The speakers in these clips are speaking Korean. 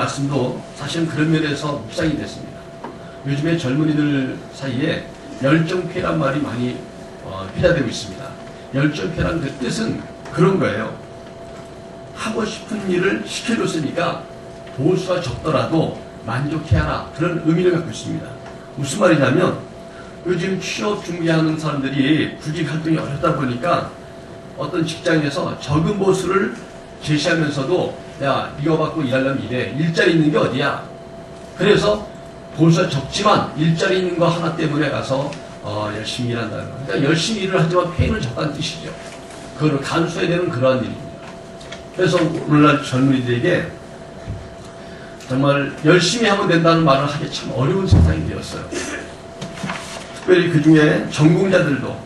말씀도 사실은 그런 면에서 묵상이 됐습니다. 요즘에 젊은이들 사이에 열정페이란 말이 많이 회자되고 있습니다. 열정페이란 그 뜻은 그런 거예요. 하고 싶은 일을 시켜줬으니까 보수가 적더라도 만족해하라, 그런 의미를 갖고 있습니다. 무슨 말이냐면 요즘 취업 준비하는 사람들이 구직 활동이 어렵다 보니까 어떤 직장에서 적은 보수를 제시하면서도 야, 이거 받고 일하려면 이래, 일자리 있는 게 어디야. 그래서 보수가 적지만 일자리 있는 거 하나 때문에 가서 열심히 일한다는 거. 그러니까 열심히 일을 하지만 페이는 적다는 뜻이죠. 그걸 간수해야 되는 그러한 일입니다. 그래서 오늘날 젊은이들에게 정말 열심히 하면 된다는 말을 하기 참 어려운 세상이 되었어요. 특별히 그 중에 전공자들도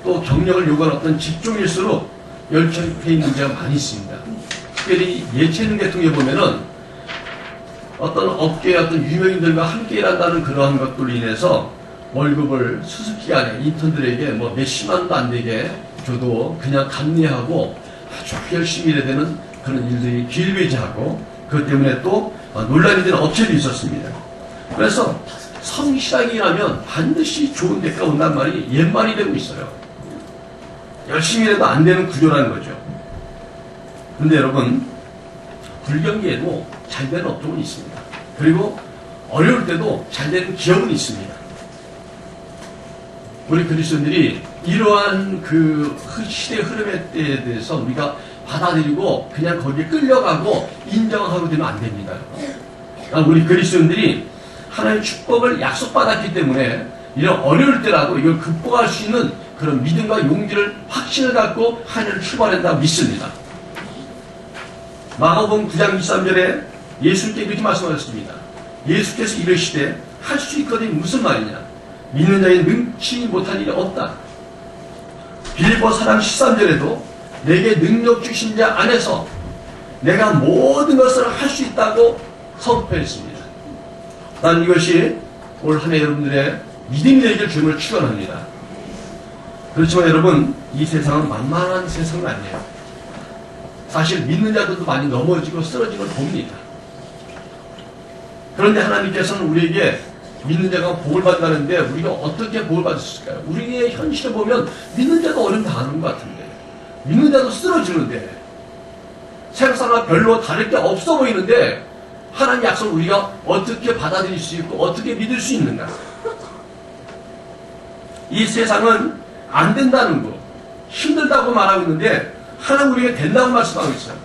또 경력을 요구하는 어떤 직종일수록 열정페이 문제가 많이 있습니다. 특별히 예체능 계통에 보면은 어떤 업계의 어떤 유명인들과 함께 일한다는 그러한 것들로 인해서 월급을 수습기간에 인턴들에게 뭐 몇십만도 안 되게 줘도 그냥 감내하고 아주 열심히 일해야 되는 그런 일들이 길배지하고, 그것 때문에 또 논란이 되는 업체도 있었습니다. 그래서 성실하게 일하면 반드시 좋은 대가가 온다는 말이 옛말이 되고 있어요. 열심히 일해도 안 되는 구조라는 거죠. 그런데 여러분, 불경기에도 잘 되는 업종은 있습니다. 그리고 어려울 때도 잘 되는 기업은 있습니다. 우리 그리스도인들이 이러한 그 시대의 흐름에 대해서 우리가 받아들이고 그냥 거기에 끌려가고 인정하고 되면 안 됩니다. 그러니까 우리 그리스도인들이 하나님의 축복을 약속받았기 때문에 이런 어려울 때라도 이걸 극복할 수 있는 그런 믿음과 용기를, 확신을 갖고 하나님을 출발한다고 믿습니다. 마가복음 9장 23절에 예수님께 이렇게 말씀하셨습니다. 예수께서 이르시되 할 수 있거든 무슨 말이냐? 믿는 자에게 능치 못한 일이 없다. 빌립보 4장 13절에도 내게 능력 주신 자 안에서 내가 모든 것을 할 수 있다고 선포했습니다. 난 이것이 올 한 해 여러분들의 믿음이 되길 주님을 축원합니다. 그렇지만 여러분, 이 세상은 만만한 세상은 아니에요. 사실 믿는 자들도 많이 넘어지고 쓰러지고 봅니다. 그런데 하나님께서는 우리에게 믿는 자가 복을 받는다는데 우리가 어떻게 복을 받을 수 있을까요? 우리의 현실을 보면 믿는 자도 어려움 당하는 것 같은데, 믿는 자도 쓰러지는데, 세상과 별로 다를 게 없어 보이는데 하나님 약속을 우리가 어떻게 받아들일 수 있고 어떻게 믿을 수 있는가? 이 세상은 안 된다는 거, 힘들다고 말하고 있는데 하나님 우리에게 된다고 말씀하고 있어요.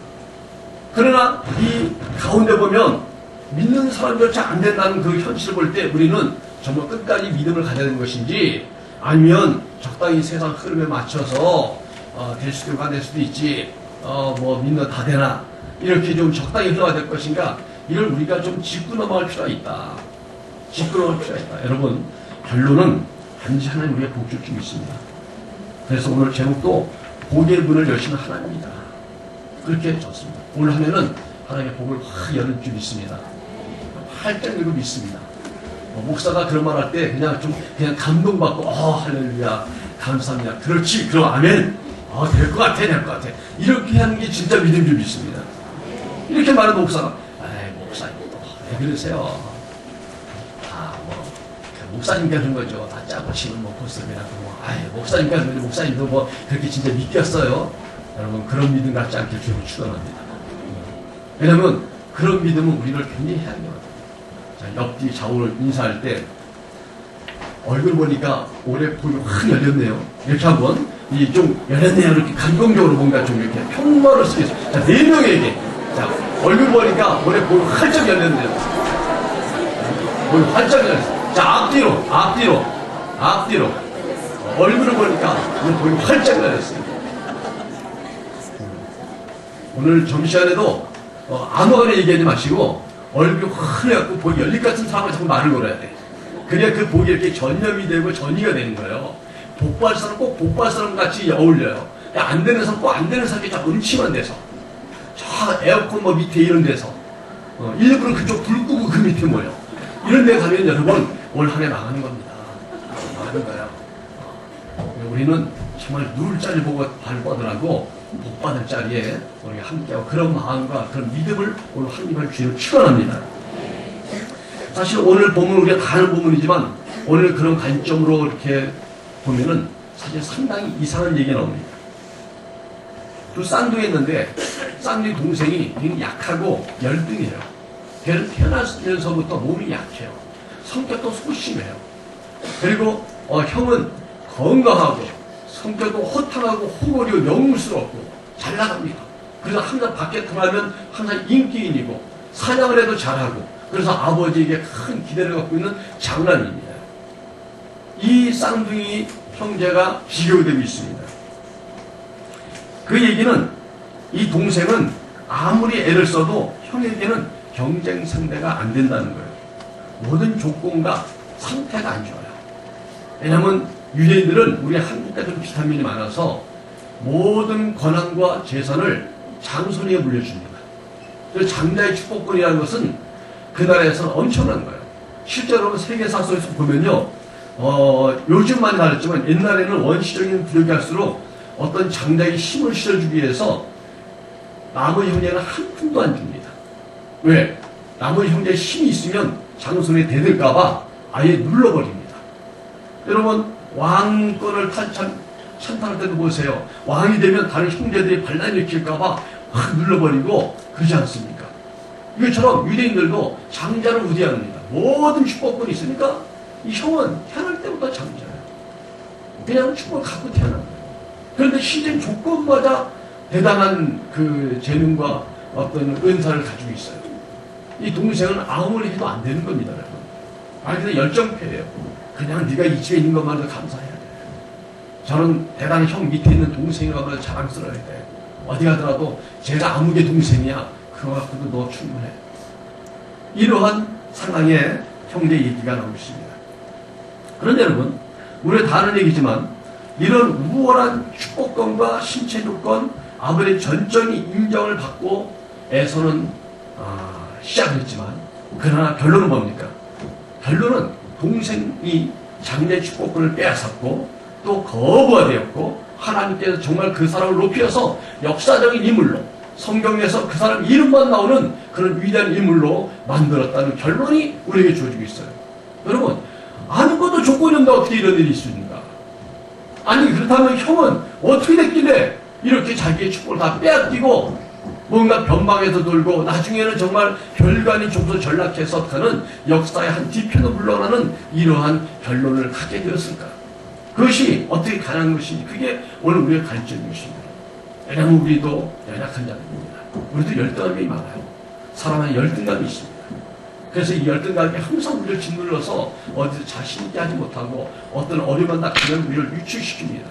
그러나 이 가운데 보면 믿는 사람조차 안 된다는 그 현실을 볼 때 우리는 정말 끝까지 믿음을 가져야 되는 것인지, 아니면 적당히 세상 흐름에 맞춰서 될 수도 있고 안 될 수도 있지, 뭐 믿는 다 되나, 이렇게 좀 적당히 흘러야 될 것인가, 이걸 우리가 좀 짚고 넘어갈 필요가 있다. 짚고 넘어갈 필요가 있다. 여러분, 결론은 반드시 하나님 우리의 복 줄 줄 믿습니다. 그래서 오늘 제목도 복의 문을 여시는 하나님입니다. 그렇게 졌습니다. 올 한 해는 하나님의 복을 확 열을 줄 믿습니다. 활짝 열고 믿습니다. 목사가 그런 말 할 때 그냥 감동받고 할렐루야 감사합니다. 그렇지, 그럼 아멘. 될 것 같아, 될 것 같아. 이렇게 하는 게 진짜 믿음 줄 믿습니다. 이렇게 말하는 목사가 목사님 왜 그러세요? 목사님께 그런 거죠. 다 짜고 치는 고스톱이라고 목사님께 그런 거죠. 목사님도 그렇게 진짜 믿겼어요. 여러분, 그런 믿음 갖지 않게 주님을 축원합니다. 왜냐하면 그런 믿음은 우리를 굉장히 해야 합니다. 옆뒤 좌우를 인사할 때 얼굴 보니까 올해 복이 확 열렸네요. 이렇게 한번 좀 열렸네요. 이렇게 감동적으로 뭔가 좀 이렇게 평말을 쓰겠습니다. 자, 4명에게 얼굴 보니까 올해 복이 활짝 열렸네요. 복이 활짝 열렸어요. 자, 앞뒤로 얼굴을 보니까 복이 활짝 열렸어요. 오늘 점심시간에도 아무거나 얘기하지 마시고 얼굴이 환해갖고 복이 열릴 것 같은 사람을 자꾸 말을 걸어야 돼. 그래야 그 복이 이렇게 전염이 되고 전이가 되는 거예요. 복받을 사람 꼭 복받을 사람 같이 어울려요. 안 되는 사람 꼭 안 되는 사람이 자 음침한 데서, 저 에어컨 밑에 이런 데서 일부러 그쪽 불 끄고 그 밑에 모여. 이런 데 가면 여러분 올 한 해 망하는 겁니다. 망하는 거예요. 우리는 정말 누울 자리 보고 발 뻗으라고 복받을 자리에 우리가 함께하고 그런 마음과 그런 믿음을 오늘 확립할 주님을 축원합니다. 사실 오늘 본문 우리가 다 아는 본문이지만 오늘 그런 관점으로 이렇게 보면은 사실 상당히 이상한 얘기가 나옵니다. 두 쌍둥이 있는데 쌍둥이 동생이 굉장히 약하고 열등해요. 걔는 태어나면서부터 몸이 약해요. 성격도 소심해요. 그리고 형은 건강하고 성격도 호탕하고 호골이고 영웅스럽고 잘 나갑니다. 그래서 항상 밖에 들어가면 항상 인기인이고 사냥을 해도 잘하고 그래서 아버지에게 큰 기대를 갖고 있는 장남입니다. 이 쌍둥이 형제가 비교되고 있습니다. 그 얘기는 이 동생은 아무리 애를 써도 형에게는 경쟁 상대가 안 된다는 거예요. 모든 조건과 상태가 안 좋아요. 왜냐하면 유대인들은 우리 한국과 좀 비슷한 면이 많아서 모든 권한과 재산을 장손에게 물려줍니다. 그래서 장자의 축복권이라는 것은 그 나라에서는 엄청난 거예요. 실제로 세계사 속에서 보면요, 요즘 많이 다르지만 옛날에는 원시적인 부족이 할수록 어떤 장자에게 힘을 실어주기 위해서 남의 형제는 한 푼도 안 줍니다. 왜? 남의 형제에 힘이 있으면 장손에 대들까봐 아예 눌러버립니다. 여러분, 왕권을 찬탈할 때도 보세요. 왕이 되면 다른 형제들이 반란 일으킬까봐 확 눌러버리고 그러지 않습니까? 이것처럼 유대인들도 장자를 우대합니다. 모든 축복권이 있으니까 이 형은 태어날 때부터 장자예요. 그냥 축복을 갖고 태어난 거예요. 그런데 시즌 조건마다 대단한 그 재능과 어떤 은사를 가지고 있어요. 이 동생은 아무리 해도 안 되는 겁니다, 여러분. 그냥 열정페예요. 그냥 네가 이 집에 있는 것만으로 감사해야 돼. 저는 대단한 형 밑에 있는 동생이라고 자랑스러워야 돼. 어디 가더라도 제가 아무개 동생이야. 그거 갖고도 너 충분해. 이러한 상황에 형제 얘기가 나오고 있습니다. 그런데 여러분, 우리가 다 아는 얘기지만 이런 우월한 축복권과 신체 조건, 아무리 전적인 인정을 받고 에서는 시작했지만 그러나 결론은 뭡니까? 결론은 동생이 장래 축복권을 빼앗았고 또 거부가 되었고 하나님께서 정말 그 사람을 높여서 역사적인 인물로 성경에서 그 사람 이름만 나오는 그런 위대한 인물로 만들었다는 결론이 우리에게 주어지고 있어요. 여러분, 아무것도 조건이 없는데 어떻게 이런 일이 있습니까? 아니 그렇다면 형은 어떻게 됐길래 이렇게 자기의 축복을 다 빼앗기고 뭔가 변방에서 돌고 나중에는 정말 별관이 좀더 전락해서 가는 역사의 한 뒤편으로 물러나는 이러한 결론을 갖게 되었을까? 그것이 어떻게 가능한 것인지 그게 오늘 우리가 가르치는 것입니다. 왜냐하면 우리도 연약한 자들입니다. 우리도 열등감이 많아요. 사람 안에 열등감이 있습니다. 그래서 이 열등감이 항상 우리를 짓눌러서 어디서 자신 있게 하지 못하고 어떤 어려움만 닥치면 우리를 유출시킵니다.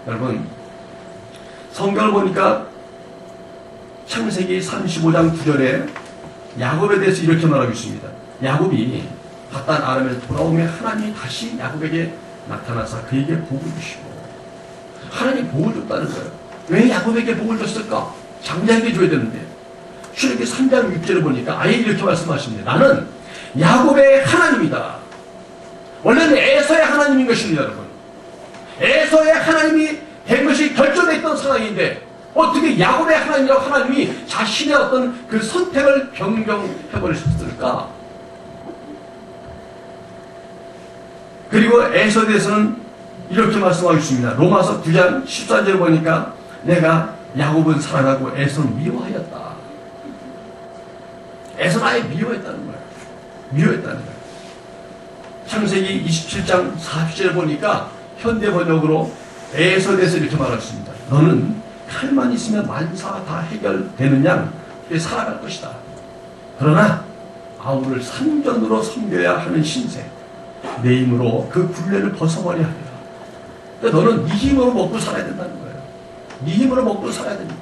여러분, 성경을 보니까 창세기 35장 9절에 야곱에 대해서 이렇게 말하고 있습니다. 야곱이 바단 아람에서 돌아오며 하나님이 다시 야곱에게 나타나서 그에게 복을 주시고 하나님이 복을 줬다는 거예요. 왜 야곱에게 복을 줬을까? 장자에게 줘야 되는데 출애굽기 3장 6절을 보니까 아예 이렇게 말씀하십니다. 나는 야곱의 하나님이다. 원래는 에서의 하나님인 것입니다. 여러분, 에서의 하나님이 된 것이 결정되어 있던 상황인데 어떻게 야곱의 하나님이라고 하나님이 자신의 어떤 그 선택을 변경해버리셨을까? 그리고 에서에 대해서는 이렇게 말씀하고 있습니다. 로마서 9장 14절을 보니까 내가 야곱은 사랑하고 에서는 미워하였다. 에서는 아예 미워했다는 거예요. 미워했다는 거예요. 창세기 27장 40절을 보니까 현대 번역으로 에서에 대해서 이렇게 말했습니다. 너는 칼만 있으면 만사가 다 해결되는 양 살아갈 것이다. 그러나 아우를 산전으로 섬겨야 하는 신세, 내 힘으로 그 굴레를 벗어버려야 합니다. 그러니까 너는 네 힘으로 먹고 살아야 된다는 거예요. 네 힘으로 먹고 살아야 됩니다.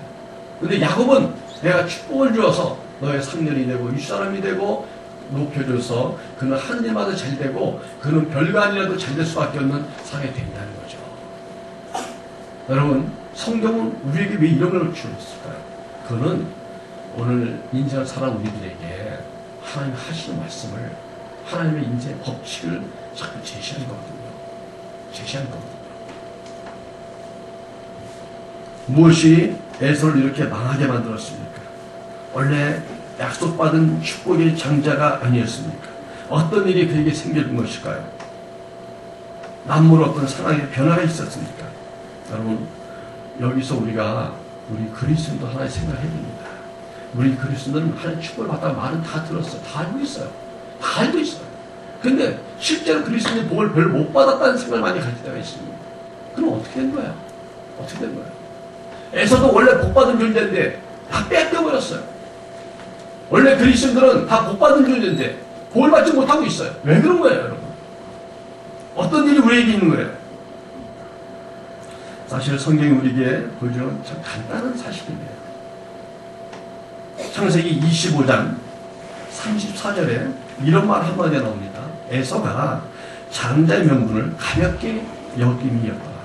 근데 야곱은 내가 축복을 주어서 너의 상렬이 되고 윗사람이 되고 높여줘서 그는 하늘마다 잘 되고 그는 별거 아니라도 잘 될 수밖에 없는 상이 된다는 거죠. 여러분, 성경은 우리에게 왜 이런 걸 주었을까요? 그는 오늘 인생을 살아온 우리들에게 하나님 하시는 말씀을 하나님의 인생의 법칙을 자꾸 제시하는 거거든요. 제시하는 거거든요. 무엇이 에서를 이렇게 망하게 만들었습니까? 원래 약속받은 축복의 장자가 아니었습니까? 어떤 일이 그에게 생겨진 것일까요? 남물 어떤 상황의 변화가 있었습니까? 여러분, 여기서 우리 그리스도도 하나의 생각을 해봅니다. 우리 그리스도는 하나님 축복을 받다가 말은 다 들었어요. 다 알고 있어요. 다 알고 있어요. 근데 실제로 그리스도의 복을 별로 못 받았다는 생각을 많이 가질 때가 있습니다. 그럼 어떻게 된 거야? 어떻게 된 거야? 에서도 원래 복 받은 존재인데 다 뺏겨버렸어요. 원래 그리스도인들은 다 복 받은 존재인데 복을 받지 못하고 있어요. 왜 그런 거예요, 여러분? 어떤 일이 우리에게 있는 거예요? 사실 성경이 우리에게 보여주는 참 간단한 사실이에요. 창세기 25장 34절에 이런 말 한마디가 나옵니다. 에서가 장자의 명분을 가볍게 여김이었다.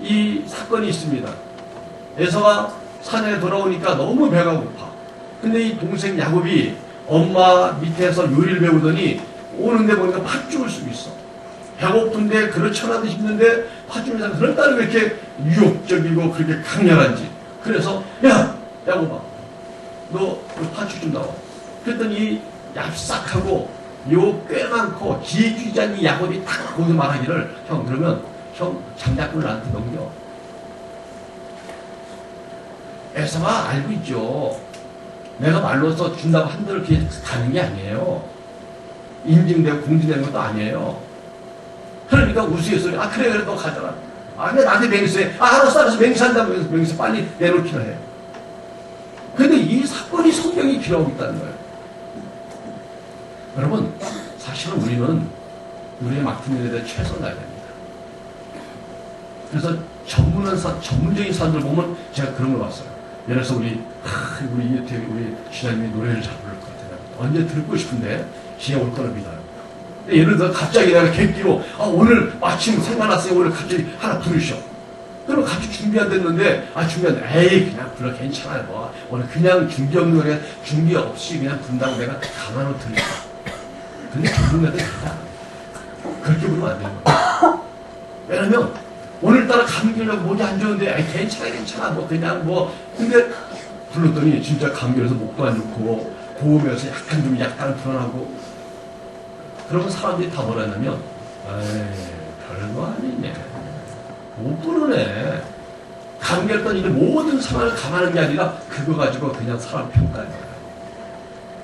이 사건이 있습니다. 에서가 산에 돌아오니까 너무 배가 고파. 근데 이 동생 야곱이 엄마 밑에서 요리를 배우더니 오는데 보니까 팥죽을 쓰고 있어. 배고픈데 그렇지 않아도 힘든데 팥죽을 그럴까는 왜 이렇게 유혹적이고 그렇게 강렬한지. 그래서 야 야곱아 너 팥죽 좀 나와. 그랬더니 얍싹하고 요 꽤 많고 기귀자니 이 야곱이 딱 거기서 말하기를 형 그러면 형 장작분을 나한테 넘겨. 에서가 알고 있죠. 내가 말로서 준다고 한들 그렇게 가는 게 아니에요. 인증되고 공증되는 것도 아니에요. 그러니까 우스갯소리 그래 너 가져라. 근데 나한테 맹세해. 알았어 맹세한다면서 맹세 빨리 내놓기나 해. 근데 이 사건이 성경이 기록하고 있다는 거예요. 여러분 사실은 우리는 우리의 맡은 일에 대해 최선을 다해야 됩니다. 그래서 전문적인 사람들 보면 제가 그런 걸 봤어요. 예를 들어서 우리 지사님이 노래를 잘 부를 것 같아요. 언제 듣고 싶은데 지에 올 거라 믿어요. 예를 들어 갑자기 내가 객기로 오늘 마침 생각났어요. 오늘 갑자기 하나 부르셔. 그럼 같이 준비 안 됐는데 에이 그냥 불러 괜찮아요. 뭐 오늘 그냥 준비 없는 노래 준비 없이 그냥 부른다고 내가 가만히 들을까. 근데 전문가들 다 그렇게 부르면 안 되는 거예요. 왜냐면 오늘따라 감기려고 목이 안 좋은데 괜찮아 뭐 그냥 뭐 근데 불렀더니 진짜 감기라서 목도 안 좋고 고음에서 약간 불안하고 그러면 사람들이 다 뭐라 했냐면 별거 아니네 못 부르네. 감기였던 이 모든 상황을 감안하는 게 아니라 그거 가지고 그냥 사람 평가해요.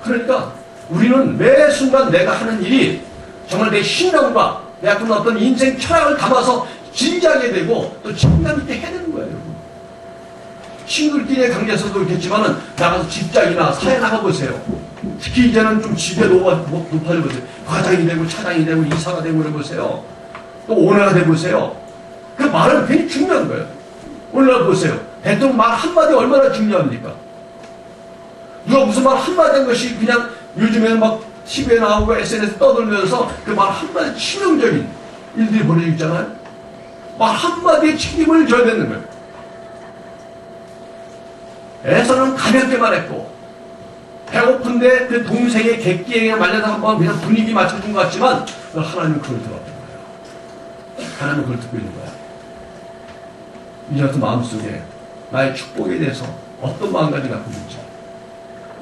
그러니까 우리는 매 순간 내가 하는 일이 정말 내 신념과 내 어떤 인생 철학을 담아서 진지하게 되고 또 책임감 있게 해야 되는 거예요. 여러분. 친구들끼리의 관계에서도 있겠지만은 나가서 직장이나 사회 나가보세요. 특히 이제는 좀 집에 높아져보세요. 과장이 되고 차장이 되고 이사가 되고 그래보세요. 또 오너가 돼보세요. 그 말은 굉장히 중요한 거예요. 오늘 보세요. 대통령 말 한마디 얼마나 중요합니까? 누가 무슨 말 한마디 한 것이 그냥 요즘에는 막 TV에 나오고 SNS 떠들면서 그 말 한마디 치명적인 일들이 벌어지고 있잖아요. 말 한마디에 책임을 져야 되는 거예요. 에서는 가볍게 말했고 배고픈데 그 동생의 객기에 말려서 한번 그냥 분위기 맞춰준 것 같지만 하나님은 그걸 들었던 거예요. 하나님은 그걸 듣고 있는 거예요. 이 같은 마음속에 나의 축복에 대해서 어떤 마음가짐이 갖고 있는지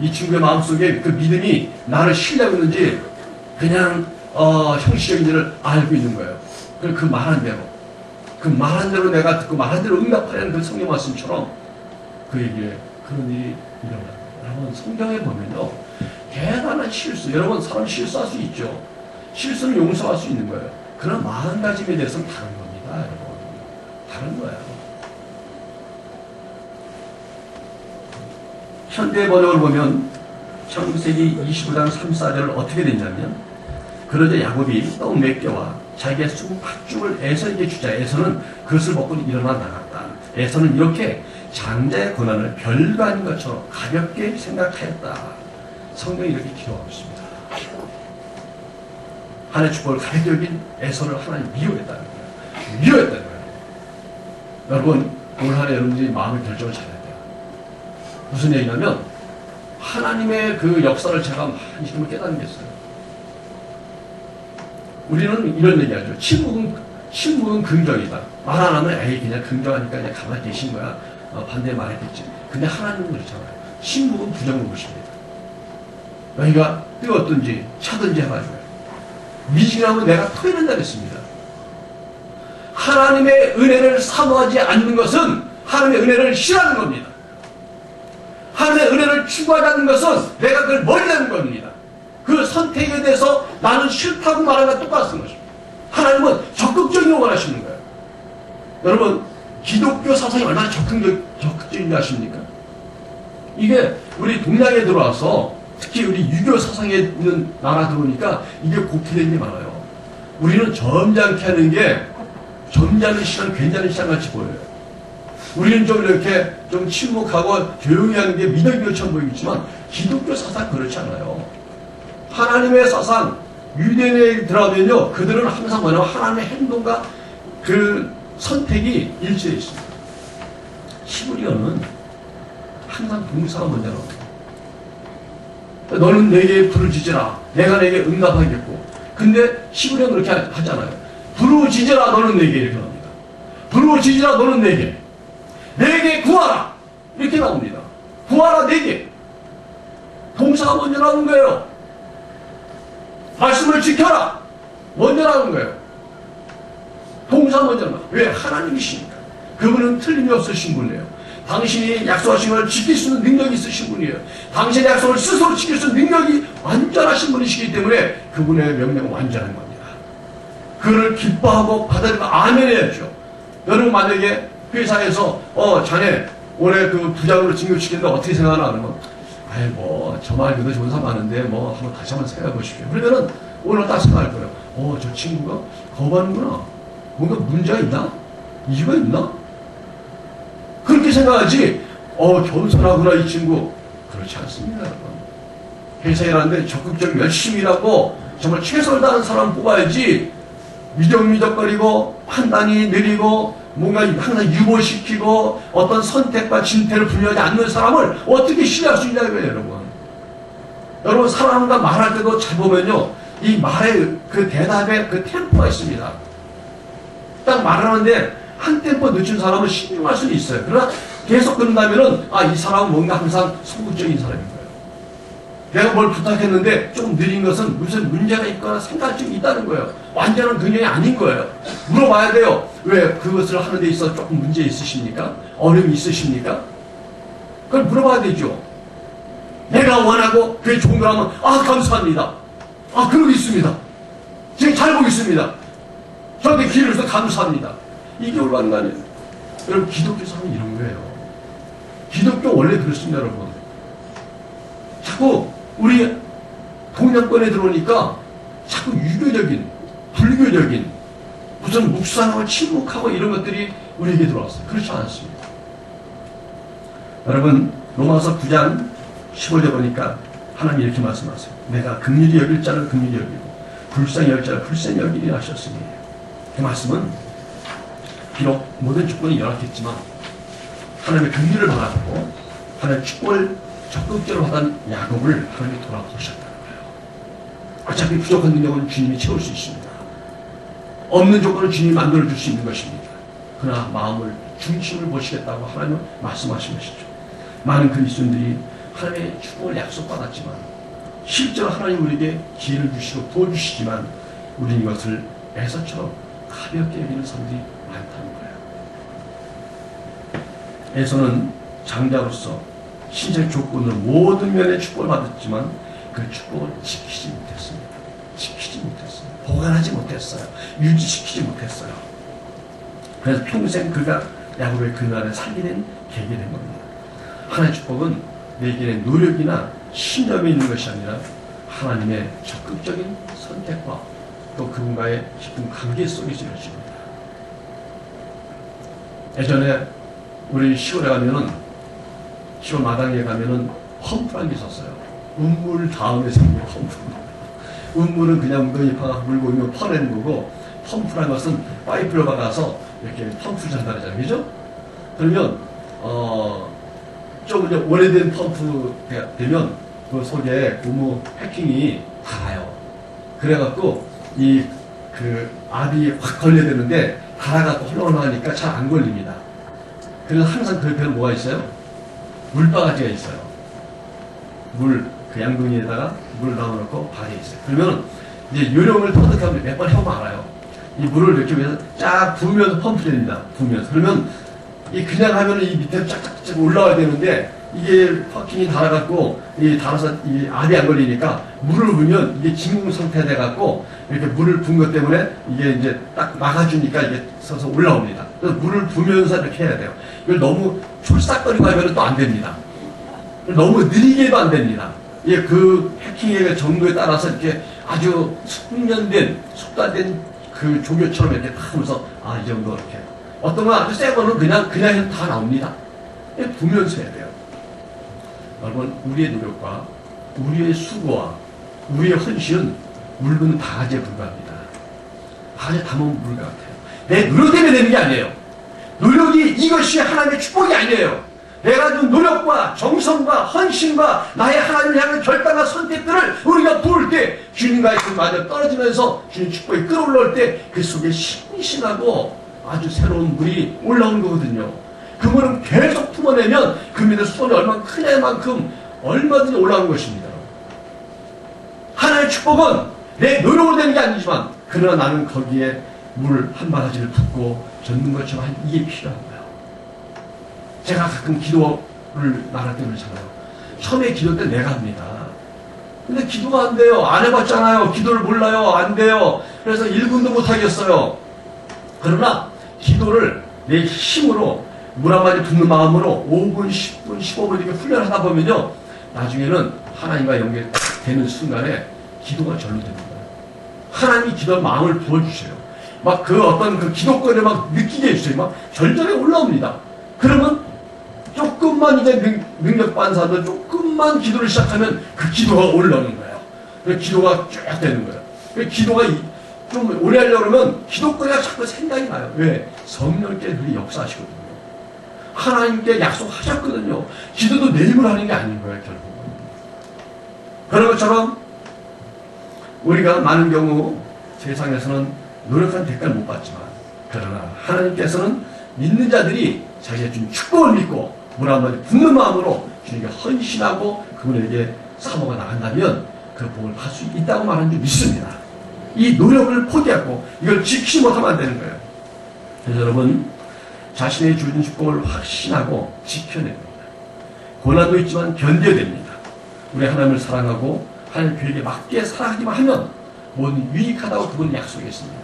이 친구의 마음속에 그 믿음이 나를 신뢰하고 있는지 그냥 형식적인 일을 알고 있는 거예요. 그 말한 대로 내가 듣고 말한 대로 응답하려는 그 성경 말씀처럼 그에게 그런 일이 일어나요. 여러분 성경에 보면요 대단한 실수, 여러분 사람 실수할 수 있죠. 실수는 용서할 수 있는 거예요. 그런 마음가짐에 대해서는 다른 겁니다. 여러분 다른 거예요. 현대 번역을 보면 창세기 25장 34절을 어떻게 됐냐면 그러자 야곱이 떡 몇 개와 자기의 쑥 팥죽을 에서에게 주자 에서는 그것을 먹고 일어나 나갔다. 에서는 이렇게 장자의 고난을 별거 아닌 것처럼 가볍게 생각하였다. 성경이 이렇게 기록하고 있습니다. 하나님의 축복을 가볍게 여긴 에서를 하나님 미워했다는 거예요. 미워했다는 거예요. 여러분 올 한 해 여러분들이 마음의 결정을 잘해야 돼요. 무슨 얘기냐면 하나님의 그 역사를 제가 많이 지금 깨닫는 게 있어요. 우리는 이런 얘기하죠. 침묵은 긍정이다. 말 안 하면 에이 그냥 긍정하니까 그냥 가만히 계신 거야. 반대 말했겠지. 근데 하나님은 그렇잖아요. 침묵은 부정을 보십니다. 너희가 뜨겁든지 차든지 해가지고요. 미진하면 내가 토해낸다 그랬습니다. 하나님의 은혜를 사모하지 않는 것은 하나님의 은혜를 싫어하는 겁니다. 하나님의 은혜를 추구하지 않는 것은 내가 그걸 멀리하는 겁니다. 그 선택에 대해서 나는 싫다고 말하는 건 똑같은 것입니다. 하나님은 적극적인 걸 원하시는 거예요. 여러분, 기독교 사상이 얼마나 적극적인지 아십니까? 이게 우리 동양에 들어와서 특히 우리 유교 사상에 있는 나라 들어오니까 이게 곡해된 게 많아요. 우리는 점잖게 하는 게 점잖은 시간, 괜찮은 시간 같이 보여요. 우리는 좀 이렇게 좀 침묵하고 조용히 하는 게 미덕이처럼 보이겠지만 기독교 사상 그렇지 않아요. 하나님의 사상, 유대인에 들어가면요, 그들은 항상 뭐냐면 하나님의 행동과 그 선택이 일치되어 있습니다. 히브리어는 항상 동사가 먼저 나옵니다. 너는 내게 부르짖으라, 내가 내게 응답하겠고. 근데 히브리어는 그렇게 하잖아요. 부르짖으라, 너는 내게 이렇게 나옵니다. 부르짖으라, 너는 내게 구하라, 이렇게 나옵니다. 구하라, 내게. 동사가 먼저 나오는 거예요. 말씀을 지켜라, 먼저 나오는 거예요. 동사 먼저 나와요. 왜? 하나님이시니까. 그분은 틀림이 없으신 분이에요. 당신이 약속하신 걸 지킬 수 있는 능력이 있으신 분이에요. 당신의 약속을 스스로 지킬 수 있는 능력이 완전하신 분이시기 때문에 그분의 명령은 완전한 겁니다. 그를 기뻐하고 받아들이고 아멘 해야죠. 여러분 만약에 회사에서 자네 올해 그 부장으로 진급시키는데 어떻게 생각하나 그러면 아이 저 말고도 좋은 사람 많은데 한번 다시 한번 생각해 보십시오. 그러면은 오늘 딱 생각할 거예요. 저 친구가 거부하는구나. 뭔가 문제가 있나? 이유가 있나? 그렇게 생각하지, 겸손하구나, 이 친구. 그렇지 않습니다, 여러분. 회사에 일하는데 적극적으로 열심히 일하고, 정말 최선을 다하는 사람 뽑아야지, 미적미적거리고, 판단이 느리고, 뭔가 항상 유보시키고, 어떤 선택과 진퇴를 분명하지 않는 사람을 어떻게 신뢰할 수 있냐고요, 여러분. 여러분, 사람과 말할 때도 잘 보면요, 이 말의 그 대답에 그 템포가 있습니다. 딱 말하는데, 한 템포 늦춘 사람은 신중할 수는 있어요. 그러나 계속 그런다면은, 이 사람은 뭔가 항상 소극적인 사람인 거예요. 내가 뭘 부탁했는데 좀 느린 것은 무슨 문제가 있거나 생각증이 있다는 거예요. 완전한 긍정이 아닌 거예요. 물어봐야 돼요. 왜 그것을 하는 데 있어서 조금 문제 있으십니까? 어려움이 있으십니까? 그걸 물어봐야 되죠. 내가 원하고 그게 좋은 거라면, 감사합니다. 그러고 있습니다. 제가 잘 보고 있습니다. 저한테 기회를 줘서 감사합니다. 이게 올바른 거 아니에요? 여러분, 기독교 사람은 이런 거예요. 기독교 원래 그렇습니다, 여러분. 자꾸 우리 동양권에 들어오니까 자꾸 유교적인, 불교적인 무슨 묵상하고 침묵하고 이런 것들이 우리에게 들어왔어요. 그렇지 않습니다. 여러분, 로마서 9장 15절 보니까 하나님 이렇게 말씀하세요. 내가 긍휼히 여길 자를 긍휼히 여기고 불쌍히 여길 자를 불쌍히 여기리 하셨으니. 그 말씀은 비록 모든 조건이 열악했지만 하나님의 긍휼을 받았고 하나님의 축복을 적극적으로 받은 야곱을 하나님이 돌아보셨다는 거예요. 어차피 부족한 능력은 주님이 채울 수 있습니다. 없는 조건을 주님이 만들어줄 수 있는 것입니다. 그러나 마음을 중심을 보시겠다고 하나님은 말씀하신 것이죠. 많은 그리스도인들이 하나님의 축복을 약속받았지만 실제로 하나님 우리에게 기회를 주시고 도와주시지만 우리는 이것을 에서처럼 가볍게 여기는 사람들이 많다는 거예요. 에서는 장자로서 신적 조건으로 모든 면의 축복을 받았지만 그 축복을 지키지 못했습니다. 지키지 못했어요. 보관하지 못했어요. 유지시키지 못했어요. 그래서 평생 그가 야곱의 그날에 살게 계기 된 겁니다. 하나님의 축복은 내게 노력이나 신념이 있는 것이 아니라 하나님의 적극적인 선택과 또 그분과의 깊은 관계 속에서 이루어집니다. 예전에 우리 시골에 가면은, 시골 마당에 가면은 펌프라는 게 있었어요. 운물 다음에 생긴 펌프. 운물은 그냥 웅덩이 파가 물고 있는 퍼내는 거고, 펌프라는 것은 파이프를 박아서 이렇게 펌프를 전달하잖아요. 그죠? 그러면, 좀 이제 오래된 펌프가 되면 그 속에 고무 패킹이 닿아요. 그래갖고 이 그 압이 확 걸려야 되는데 달아갖고 헐렁헐렁하니까 잘 안 걸립니다. 그래서 항상 그 옆에는 뭐가 있어요? 물바가지가 있어요. 그 양동이에다가 물을 넣어놓고 발에 있어요. 그러면 이제 요령을 터득하면 몇 번 해보면 알아요. 이 물을 이렇게 위해서 쫙 부으면서 펌프됩니다. 부으면서. 그러면 이 그냥 하면은 이 밑에 쫙쫙쫙 올라와야 되는데 이게 퍼킹이 달아갖고 이 달아서 이 압이 안 걸리니까 물을 부으면 이게 진공 상태 돼갖고 이렇게 물을 부은 것 때문에 이게 이제 딱 막아주니까 이게 서서 올라옵니다. 그래서 물을 부으면서 이렇게 해야 돼요. 이걸 너무 촐싹거리고 하면 또 안 됩니다. 너무 느리게 해도 안 됩니다. 예, 그 해킹의 정도에 따라서 이렇게 아주 숙달된 그 조교처럼 이렇게 딱 하면서 이 정도 이렇게. 어떤 건 아주 새 거는 그냥 해도 다 나옵니다. 예, 보면서 해야 돼요. 여러분, 우리의 노력과 우리의 수고와 우리의 헌신은 물 붓는 바가지에 불과합니다. 바가지에 담으면 물 같아요. 내 노력 때문에 되는 게 아니에요. 노력이 이것이 하나님의 축복이 아니에요. 내가 준 노력과 정성과 헌신과 나의 하나님을 향한 결단과 선택들을 우리가 부을 때 주님과의 그 마저 떨어지면서 주님 축복이 끌어올라올 때 그 속에 신신하고 아주 새로운 물이 올라오는 거거든요. 그 물은 계속 품어내면 그 밑에 수온이 얼마나 크냐만큼 얼마든지 올라오는 것입니다. 하나님의 축복은 내 노력으로 되는 게 아니지만 그러나 나는 거기에 물 한 바가지를 붓고 젓는 것처럼 이게 필요한 거예요. 제가 가끔 기도를 말할 때 그러잖아요. 처음에 기도 때 내가 합니다. 근데 기도가 안 돼요. 안 해봤잖아요. 기도를 몰라요. 안 돼요. 그래서 1분도 못 하겠어요. 그러나 기도를 내 힘으로 물 한 마디 붓는 마음으로 5분, 10분, 15분 이렇게 훈련하다 보면요. 나중에는 하나님과 연결되는 순간에 기도가 절로 되는 거예요. 하나님이 기도의 마음을 부어주셔요. 막 그 어떤 그 기도거리를 막 느끼게 해주세요. 막 절절히 올라옵니다. 그러면 조금만 이제 능력 반사도 조금만 기도를 시작하면 그 기도가 올라오는 거예요. 그 기도가 쭉 되는 거예요. 그 기도가 좀 오래 하려고 그러면 기도거리가 자꾸 생각이 나요. 왜? 성령께 그리 역사하시거든요. 하나님께 약속하셨거든요. 기도도 내 힘으로 하는 게 아닌 거예요, 결국은. 그런 것처럼 우리가 많은 경우 세상에서는 노력한 대가를 못 받지만 그러나 하나님께서는 믿는 자들이 자기가 준 축복을 믿고 물 한 마디 붓는 마음으로 주님께 헌신하고 그분에게 사모가 나간다면 그 복을 받을 수 있다고 말하는 줄 믿습니다. 이 노력을 포기하고 이걸 지키지 못하면 안 되는 거예요. 그래서 여러분 자신의 주신 축복을 확신하고 지켜내야 됩니다. 고난도 있지만 견뎌야 됩니다. 우리 하나님을 사랑하고 하나님 계획에 맞게 살아가기만 하면 모든 유익하다고 그분은 약속했습니다.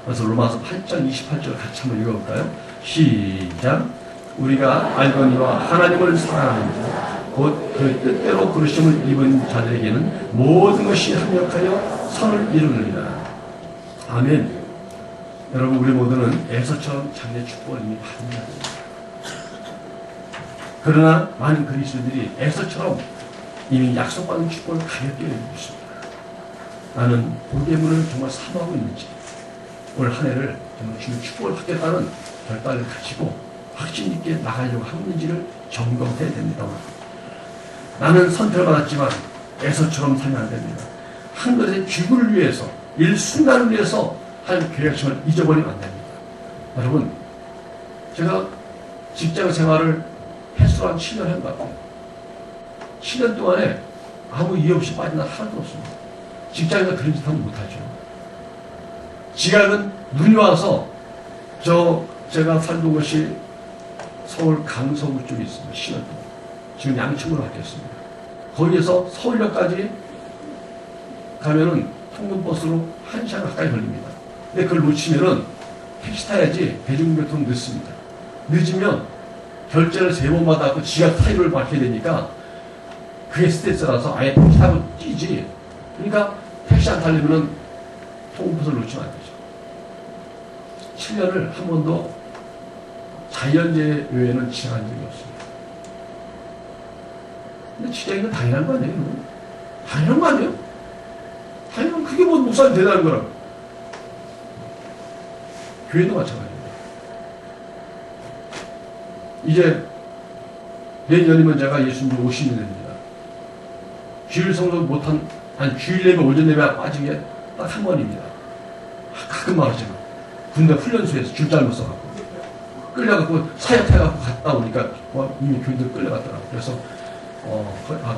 그래서 로마서 8장 28절 같이 한번 읽어볼까요? 시작. 우리가 알거니와 하나님을 사랑하는 자 곧 그 뜻대로 부르심을 입은 자들에게는 모든 것이 합력하여 선을 이루느니라. 아멘. 여러분 우리 모두는 에서처럼 장래 축복을 이미 받은 자입니다. 그러나 많은 그리스도인들이 에서처럼 이미 약속받은 축복을 가볍게 여기고 있습니다. 나는 복의 문을 정말 사모하고 있는지 올 한 해를 정말 주의 축복을 받겠다는 결단을 가지고 확신 있게 나가려고 하고 있는지를 점검해야 됩니다. 나는 선택을 받았지만 에서처럼 살면 안 됩니다. 한 것의 쥐구를 위해서 일순간을 위해서 한 계획성을 잊어버리면 안 됩니다. 여러분 제가 직장 생활을 횟수로 한 7년 한 것 같아요. 7년 동안에 아무 이유 없이 빠진 날 하나도 없습니다. 직장에서 그런 짓 하면 못하죠. 지각은 눈이 와서 제가 살던 곳이 서울 강서구 쪽에 있습니다. 10년 동안. 지금 양천구로 바뀌었습니다. 거기에서 서울역까지 가면은 통근버스로 1시간 가까이 걸립니다. 근데 그걸 놓치면은 택시 타야지 대중교통 늦습니다. 늦으면 결제를 3번 받아갖고 지각 타이를 밝혀야 되니까 그게 스트레스라서 아예 택시 타고 뛰지. 그러니까 택시 안 타려면은 통근버스를 놓치면 안 되죠. 7년을 한 번도 자연재해 외에는 지나간 적이 없습니다. 근데 직장인은 당연한 거 아니에요? 당연한 거 아니에요? 당연한 그게 뭐 목사님 대단한 거라고. 교회도 마찬가지입니다. 이제 내년이면 제가 예수님 50년 됩니다. 주일 성도 못한, 주일 예배, 오전 예배 빠진 게 딱 한 번입니다. 가끔 말하지만 군대 훈련소에서 줄 잘못 써갖고 끌려갖고 사약해갖고 갔다 오니까 이미 교인들 끌려갔더라고. 그래서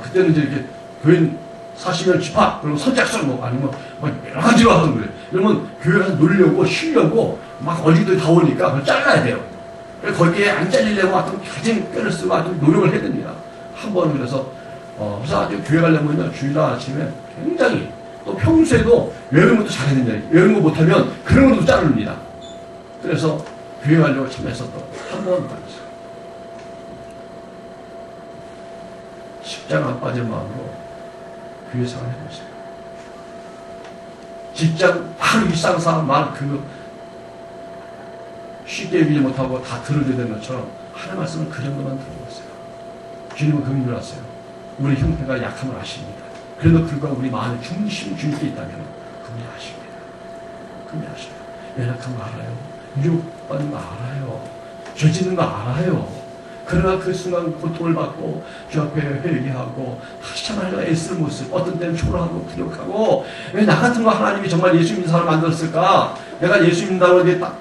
그때는 이제 이렇게 교인 사시면 집합 그러면 선착순 뭐 아니면 막 여러 가지로 하던 거예요. 이러면 교회 가서 놀려고 쉬려고 막 어린이들이 다 오니까 그걸 잘라야 돼요. 그래서 거기에 안 잘리려고 하여튼 가진 꾀를 쓰고 아주 노력을 해야 됩니다. 한 번 그래서 아주 교회 가려면 주일날 아침에 굉장히 또 평소에도 외우는 것도 잘해야 된다. 외우는 거 못하면 그런 것도 자릅니다. 그래서 교회 가려고 참여했었던 한 번 말이죠. 직장 안 빠진 마음으로 교회 생활 해보세요. 직장 바로 일상사 말 쉽게 얘기 못하고 다 들어줘야 되는 것처럼 하나님 말씀을 그 정도만 들어보세요. 주님은 금융을 하세요. 우리 형태가 약함을 아십니다. 그래도 불구하고 우리 마음에 중심 주님께 있다면 그분이 아십니다. 그분이 아십니다. 연약한 거 알아요. 유혹받는 거 알아요. 죄 짓는 거 알아요. 그러나 그 순간 고통을 받고 주 앞에 회개하고 다시 참하려고 애쓰는 모습, 어떤 때는 초라하고 부족하고 왜 나 같은 거 하나님이 정말 예수 믿는 사람 만들었을까? 내가 예수 믿는다고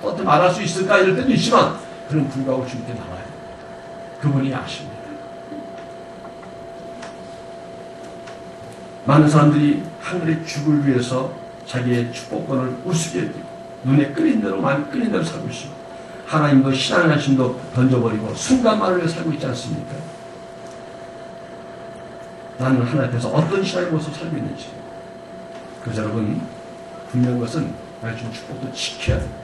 어떻게 말할 수 있을까? 이럴 때도 있지만 그런 불구하고 주님께 나와요. 그분이 아십니다. 많은 사람들이 하늘의 죽을 위해서 자기의 축복권을 우습게 여기고 눈에 끌린 대로 많이 끌린 대로 살고 있습니다. 하나님도 신앙의 하심도 던져버리고 순간만을 위해 살고 있지 않습니까? 나는 하나님 앞에서 어떤 신앙의 모습을 살고 있는지. 그래서 여러분 분명한 것은 나의 준 축복도 지켜야 됩니다.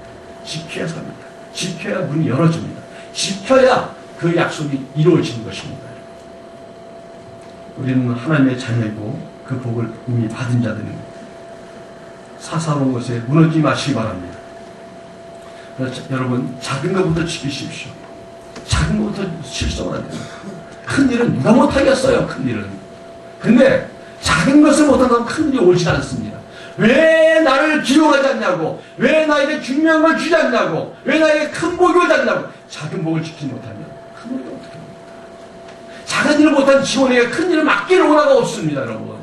지켜야 삽니다. 지켜야 문이 열어집니다. 지켜야 그 약속이 이루어지는 것입니다. 우리는 하나님의 자녀이고 그 복을 이미 받은 자들입니다. 사사로운 것에 무너지지 마시기 바랍니다. 그래서 여러분 작은 것부터 지키십시오. 작은 것부터 실속을 안 됩니다. 큰 일은 누가 못하겠어요. 큰 일은. 근데 작은 것을 못한다면 큰 일이 오지 않습니다. 왜 나를 기용하지 않냐고, 왜 나에게 중요한 걸 주지 않냐고, 왜 나에게 큰 복이 오지 않냐고. 작은 복을 지키지 못하면 큰 복이 어떻게 합니까? 작은 일을 못한 지원에게 큰 일을 맡길 원화가 없습니다. 여러분.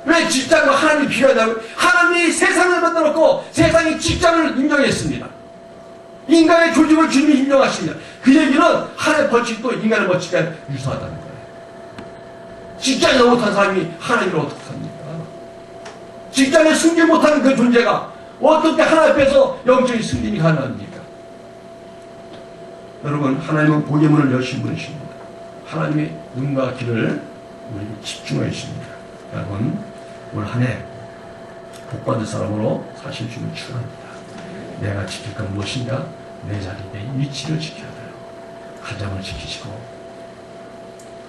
왜 직장과 하나님이 필요하냐고? 하나님이 세상을 만들었고 세상이 직장을 인정했습니다. 인간의 조직을 주님이 인정하십니다. 그 얘기는 하나님의 벌칙도 인간의 벌칙과 유사하다는 거예요. 직장에 못한 사람이 하나님을 어떻게 합니까? 직장에 승진 못하는 그 존재가 어떻게 하나님 앞에서 영적인 승진이 가능합니까? 여러분, 하나님은 복의 문을 여신 분이십니다. 하나님의 눈과 귀를 우리에게 집중하여 주십니다. 여러분, 올 한 해 복받을 사람으로 사실 주님을 축원합니다. 내가 지킬 건 무엇인가? 내 자리, 내 위치를 지켜야 돼요. 가정을 지키시고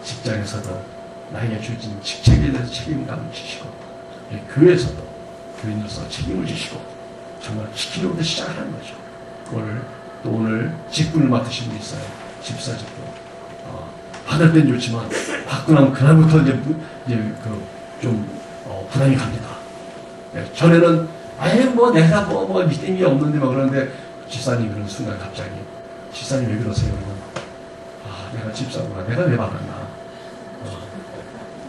직장에서도 나에게 주어진 직책에 대해서 책임감을 지시고 교회에서도 교인으로서 책임을 지시고 정말 지키려고 시작하는 거죠. 또 오늘 직분을 맡으신 분이 있어요. 집사 직분. 받을 땐 좋지만 받고 나면 그날부터 좀 부담이 갑니다. 전에는 내가 믿음이 없는데 그러는데 집사님 그런 순간 갑자기 집사님 왜 그러세요? 그러면 내가 집사구나. 내가 왜 받았나?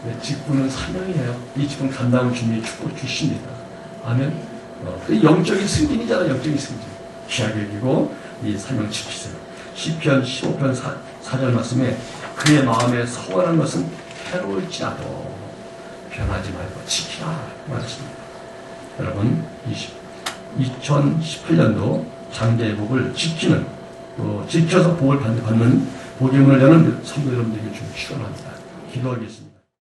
내 직분은 사명이에요. 이 직분 감당을 주님이 축복 주십니다. 아멘. 그 영적인 승진이잖아. 영적인 승진. 귀하게 여기고 이 사명 지키세요. 시편 15편 4절 말씀에 그의 마음에 서원한 것은 해로울지라도 변하지 말고 지키라 말씀입니다. 여러분 2018년도 장자의 복을 지키는 지켜서 복을 받는 복의 문을 여는 성도 여러분들에게 좀 축원합니다. 기도하겠습니다.